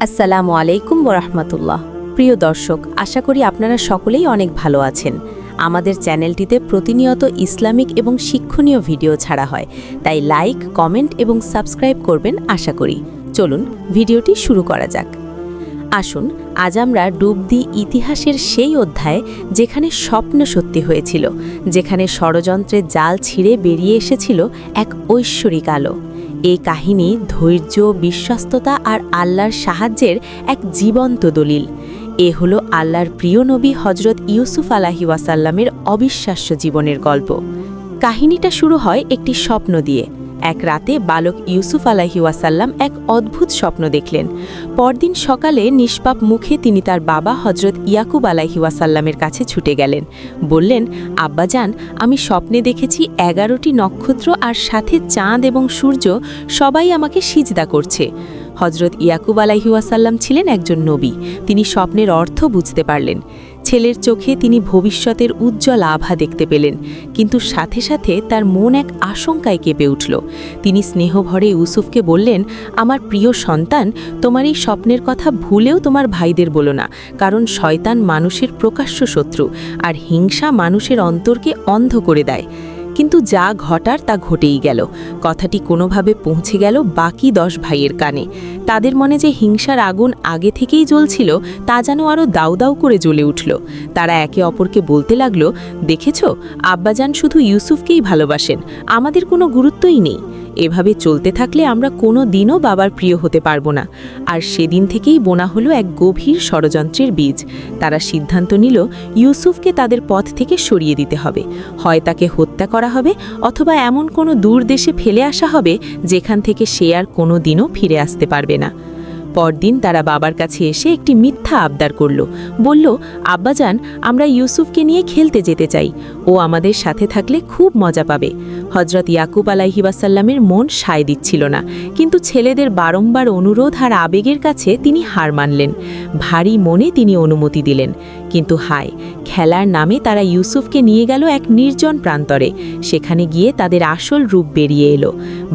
আসসালামু আলাইকুম ওরহমতুল্লাহ। প্রিয় দর্শক, আশা করি আপনারা সকলেই অনেক ভালো আছেন। আমাদের চ্যানেলটিতে প্রতিনিয়ত ইসলামিক এবং শিক্ষণীয় ভিডিও ছাড়া হয়, তাই লাইক, কমেন্ট এবং সাবস্ক্রাইব করবেন আশা করি। চলুন ভিডিওটি শুরু করা যাক। আসুন আজ আমরা ডুব দিই ইতিহাসের সেই অধ্যায়ে যেখানে স্বপ্ন সত্যি হয়েছিল, যেখানে ষড়যন্ত্রের জাল ছিঁড়ে বেরিয়ে এসেছিল এক ঐশ্বরিক আলো। এই কাহিনী ধৈর্য, বিশ্বস্ততা আর আল্লাহর সাহায্যের এক জীবন্ত দলিল। এ হলো আল্লাহর প্রিয় নবী হজরত ইউসুফ আলাইহি ওয়াসাল্লামের অবিশ্বাস্য জীবনের গল্প। কাহিনীটা শুরু হয় একটি স্বপ্ন দিয়ে। এক রাতে বালক ইউসুফ আলাইহি ওয়াসাল্লাম এক অদ্ভুত স্বপ্ন দেখলেন। পরদিন সকালে নিষ্পাপ মুখে তিনি তার বাবা হজরত ইয়াকুব আলাইহি ওয়াসাল্লামের কাছে ছুটে গেলেন। বললেন, আব্বাজান, আমি স্বপ্নে দেখেছি 11টি নক্ষত্র আর সাথে চাঁদ এবং সূর্য সবাই আমাকে সিজদা করছে। হজরত ইয়াকুব আলাইহি ওয়াসাল্লাম ছিলেন একজন নবী। তিনি স্বপ্নের অর্থ বুঝতে পারলেন। ছেলের চোখে তিনি ভবিষ্যতের উজ্জ্বল আভা দেখতে পেলেন, কিন্তু সাথে সাথে তার মন এক আশঙ্কায় কেঁপে উঠল। তিনি স্নেহভরে ইউসুফকে বললেন, আমার প্রিয় সন্তান, তোমার এই স্বপ্নের কথা ভুলেও তোমার ভাইদের বলো না, কারণ শয়তান মানুষের প্রকাশ্য শত্রু, আর হিংসা মানুষের অন্তরকে অন্ধ করে দেয়। কিন্তু যা ঘটার তা ঘটেই গেল। কথাটি কোনোভাবে পৌঁছে গেল বাকি 10 ভাইয়ের কানে। তাদের মনে যে হিংসার আগুন আগে থেকেই জ্বলছিল, তা যেন আরও দাউ দাউ করে জ্বলে উঠল। তারা একে অপরকে বলতে লাগলো, দেখেছ, আব্বাজান শুধু ইউসুফকেই ভালোবাসেন, আমাদের কোনো গুরুত্বই নেই। এভাবে চলতে থাকলে আমরা কোনো দিনও বাবার প্রিয় হতে পারবো না। আর সেদিন থেকেই বোনা হলো এক গভীর ষড়যন্ত্রের বীজ। তারা সিদ্ধান্ত নিল ইউসুফকে তাদের পথ থেকে সরিয়ে দিতে হবে। হয় তাকে হত্যা করা হবে, অথবা এমন কোনো দূর দেশে ফেলে আসা হবে যেখান থেকে সে আর কোনো দিনও ফিরে আসতে পারবে না। পরদিন তারা বাবার কাছে এসে একটি মিথ্যা আবদার করল। বলল, আব্বাজান, আমরা ইউসুফকে নিয়ে খেলতে যেতে চাই, ও আমাদের সাথে থাকলে খুব মজা পাবে। হজরত ইয়াকুব আলাইহি ওয়াসাল্লামের মন সায় দিচ্ছিল না, কিন্তু ছেলেদের বারংবার অনুরোধ আর আবেগের কাছে তিনি হার মানলেন। ভারী মনে তিনি অনুমতি দিলেন। কিন্তু হায়, খেলার নামে তারা ইউসুফকে নিয়ে গেল এক নির্জন প্রান্তরে। সেখানে গিয়ে তাদের আসল রূপ বেরিয়ে এলো।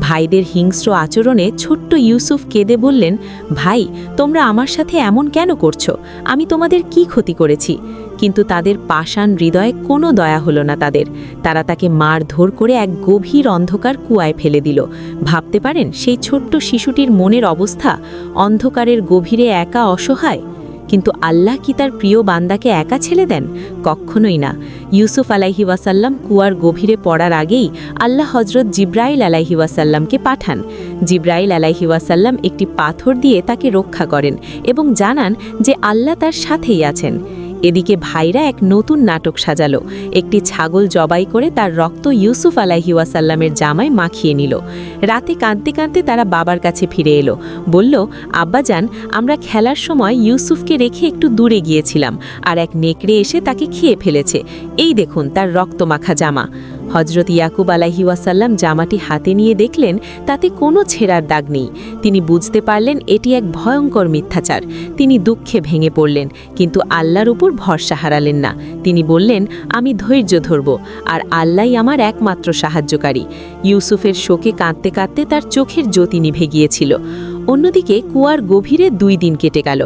ভাইদের হিংস্র আচরণে ছোট্ট ইউসুফ কেঁদে বললেন, ভাই, তোমরা আমার সাথে এমন কেন করছো? আমি তোমাদের কি ক্ষতি করেছি? কিন্তু তাদের পাষাণ হৃদয়ে কোনো দয়া হলো না তাদের। তারা তাকে মারধর করে এক গভীর অন্ধকার কুয়ায় ফেলে দিল। ভাবতে পারেন সেই ছোট্ট শিশুটির মনের অবস্থা, অন্ধকারের গভীরে একা, অসহায়। কিন্তু আল্লাহ কি তার প্রিয় বান্দাকে একা ছেড়ে দেন? কখনোই না। ইউসুফ আলাইহি ওয়াসাল্লাম কুয়ার গভীরে পড়ার আগেই আল্লাহ হজরত জিব্রাইল আলাইহি ওয়াসাল্লামকে পাঠান। জিব্রাইল আলাইহি ওয়াসাল্লাম একটি পাথর দিয়ে তাকে রক্ষা করেন এবং জানান যে আল্লাহ তার সাথেই আছেন। এদিকে ভাইরা এক নতুন নাটক সাজালো। একটি ছাগল জবাই করে তার রক্ত ইউসুফ আলাইহি ওয়াসাল্লামের জামায় মাখিয়ে নিল। রাতে কাঁদতে কাঁদতে তারা বাবার কাছে ফিরে এলো। বলল, আব্বাজান, আমরা খেলার সময় ইউসুফকে রেখে একটু দূরে গিয়েছিলাম, আর এক নেকড়ে এসে তাকে খেয়ে ফেলেছে। এই দেখুন তার রক্তমাখা জামা। হজরত ইয়াকুব আলাইহি ওয়াসাল্লাম জামাটি হাতে নিয়ে দেখলেন তাতে কোনো ছেঁড়ার দাগ নেই। তিনি বুঝতে পারলেন এটি এক ভয়ঙ্কর মিথ্যাচার। তিনি দুঃখে ভেঙে পড়লেন, কিন্তু আল্লাহর উপর ভরসা হারালেন না। তিনি বললেন, আমি ধৈর্য ধরব, আর আল্লাহই আমার একমাত্র সাহায্যকারী। ইউসুফের শোকে কাঁদতে কাঁদতে তার চোখের জ্যোতি নিভে গিয়েছিল। অন্যদিকে কুয়ার গভীরে 2 দিন কেটে গেল।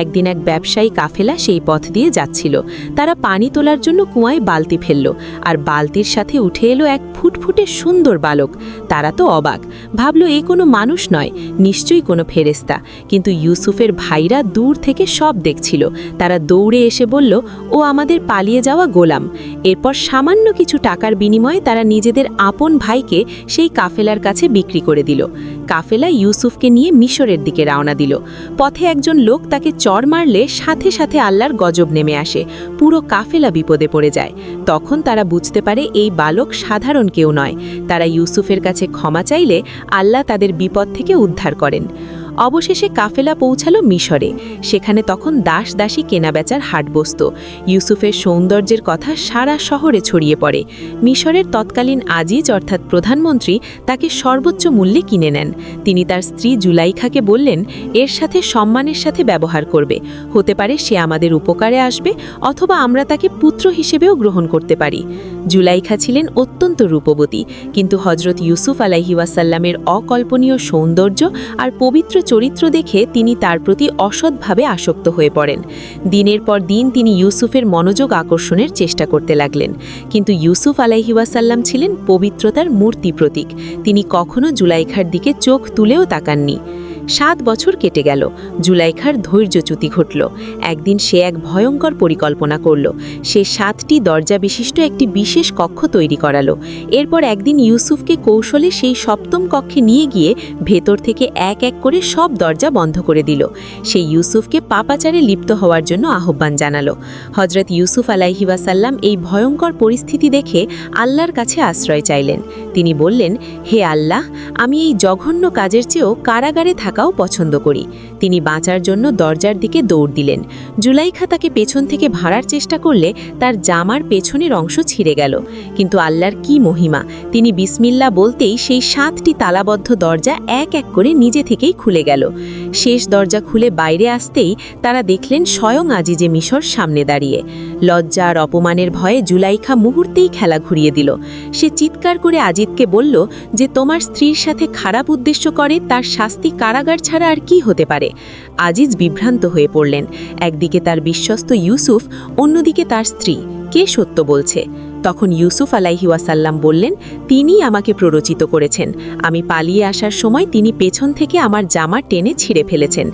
একদিন এক ব্যবসায়ী কাফেলা সেই পথ দিয়ে যাচ্ছিল। তারা পানি তোলার জন্য কুয়ায় বালতি ফেলল, আর বালতির সাথে উঠে এলো এক ফুটফুটে সুন্দর বালক। তারা তো অবাক, ভাবল এ কোনো মানুষ নয়, নিশ্চয়ই কোনো ফেরেশতা। কিন্তু ইউসুফের ভাইরা দূর থেকে সব দেখছিল। তারা দৌড়ে এসে বলল, ও আমাদের পালিয়ে যাওয়া গোলাম। এরপর সামান্য কিছু টাকার বিনিময়ে তারা নিজেদের আপন ভাইকে সেই কাফেলার কাছে বিক্রি করে দিল। কাফেলা ইউসুফকে নিয়ে মিশরের দিকে রওনা দিল। পথে একজন লোক তাকে চড় মারলে সাথে সাথে আল্লাহর গজব নেমে আসে। পুরো কাফেলা বিপদে পড়ে যায়। তখন তারা বুঝতে পারে এই বালক সাধারণ কেউ নয়। তারা ইউসুফের কাছে ক্ষমা চাইলে আল্লাহ তাদের বিপদ থেকে উদ্ধার করেন। অবশেষে কাফেলা পৌঁছালো মিশরে। সেখানে তখন দাস দাসী কেনাবেচার হাট বসত। ইউসুফের সৌন্দর্যের কথা সারা শহরে ছড়িয়ে পড়ে। মিশরের তৎকালীন আজিজ অর্থাৎ প্রধানমন্ত্রী তাকে সর্বোচ্চ মূল্যে কিনে নেন। তিনি তার স্ত্রী জুলাইখাকে বললেন, এর সাথে সম্মানের সাথে ব্যবহার করবে। হতে পারে সে আমাদের উপকারে আসবে, অথবা আমরা তাকে পুত্র হিসেবেও গ্রহণ করতে পারি। জুলাইখা ছিলেন অত্যন্ত রূপবতী, কিন্তু হজরত ইউসুফ আলাইহি ওয়াসাল্লামের অকল্পনীয় সৌন্দর্য আর পবিত্র চরিত্র দেখে তিনি তার প্রতি অসৎভাবে আসক্ত হয়ে পড়েন। দিনের পর দিন তিনি ইউসুফের মনোযোগ আকর্ষণের চেষ্টা করতে লাগলেন, কিন্তু ইউসুফ আলাইহি ওয়াসাল্লাম ছিলেন পবিত্রতার মূর্তি প্রতীক। তিনি কখনো জুলাইখার দিকে চোখ তুলেও তাকাননি। 7 বছর কেটে গেল। জুলাইখার ধৈর্যচ্যুতি ঘটল। একদিন সে এক ভয়ঙ্কর পরিকল্পনা করল। সে 7টি দরজা বিশিষ্ট একটি বিশেষ কক্ষ তৈরি করালো। এরপর একদিন ইউসুফকে কৌশলে সেই 7ম কক্ষে নিয়ে গিয়ে ভেতর থেকে এক এক করে সব দরজা বন্ধ করে দিল। সে ইউসুফকে পাপাচারে লিপ্ত হওয়ার জন্য আহ্বান জানালো। হযরত ইউসুফ আলাইহি ওয়াসাল্লাম এই ভয়ঙ্কর পরিস্থিতি দেখে আল্লাহর কাছে আশ্রয় চাইলেন। তিনি বললেন, হে আল্লাহ, আমি এই জঘন্য কাজের চেয়েও কারাগারে থাকাও পছন্দ করি। তিনি বাঁচার জন্য দরজার দিকে দৌড় দিলেন। জুলাইখা তাকে পেছন থেকে ভাড়ার চেষ্টা করলে তার জামার পেছনের অংশ ছিঁড়ে গেল। কিন্তু আল্লাহর কি মহিমা! তিনি বিসমিল্লাহ বলতেই সেই 7টি তালাবদ্ধ দরজা এক এক করে নিজে থেকেই খুলে গেল। শেষ দরজা খুলে বাইরে আসতেই তারা দেখলেন স্বয়ং আজিজে মিশর সামনে দাঁড়িয়ে। লজ্জা আর অপমানের ভয়ে জুলাইখা মুহূর্তেই খেলা ঘুরিয়ে দিল। সে চিৎকার করে আজিজকে বলল যে তোমার স্ত্রীর সাথে খারাপ উদ্দেশ্য করে তার শাস্তি কারাগার ছাড়া আর কি হতে পারে। আজিজ বিভ্রান্ত হয়ে পড়লেন। একদিকে তার বিশ্বস্ত ইউসুফ, অন্যদিকে তার স্ত্রী। কে সত্য বলছে? তখন ইউসুফ আলাইহি ওয়াসাল্লাম বললেন, তিনি আমাকে প্ররোচিত করেছেন। আমি পালিয়ে আসার সময় তিনি পেছন থেকে আমার জামা টেনে ছিঁড়ে ফেলেছেন।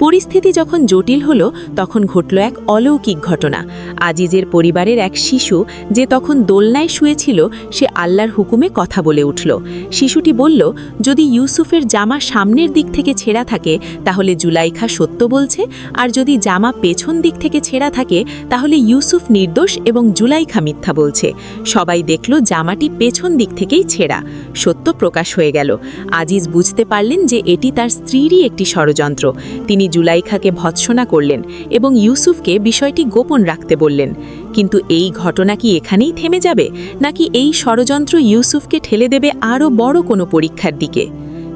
পরিস্থিতি যখন জটিল হলো তখন ঘটল এক অলৌকিক ঘটনা। আজিজের পরিবারের এক শিশু, যে তখন দোলনায় শুয়েছিল, সে আল্লাহর হুকুমে কথা বলে উঠল। শিশুটি বলল, যদি ইউসুফের জামা সামনের দিক থেকে ছেঁড়া থাকে তাহলে জুলাইখা সত্য বলছে, আর যদি জামা পেছন দিক থেকে ছেঁড়া থাকে তাহলে ইউসুফ নির্দোষ এবং জুলাইখা মিথ্যা বলছে। সবাই দেখল জামাটি পেছন দিক থেকেই ছেঁড়া। সত্য প্রকাশ হয়ে গেল। আজিজ বুঝতে পারলেন যে এটি তার স্ত্রীরই একটি ষড়যন্ত্র। তিনি জুলাইখাকে ভৎসনা করলেন এবং ইউসুফকে বিষয়টি গোপন রাখতে বললেন। কিন্তু এই ঘটনা কি এখানেই থেমে যাবে, নাকি এই ষড়যন্ত্র ইউসুফকে ঠেলে দেবে আরও বড় কোনো পরীক্ষার দিকে?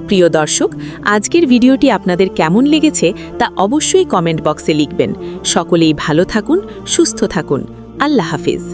প্রিয় দর্শক, আজকের ভিডিওটি আপনাদের কেমন লেগেছে তা অবশ্যই কমেন্ট বক্সে লিখবেন। সকলেই ভালো থাকুন, সুস্থ থাকুন। আল্লাহ হাফিজ।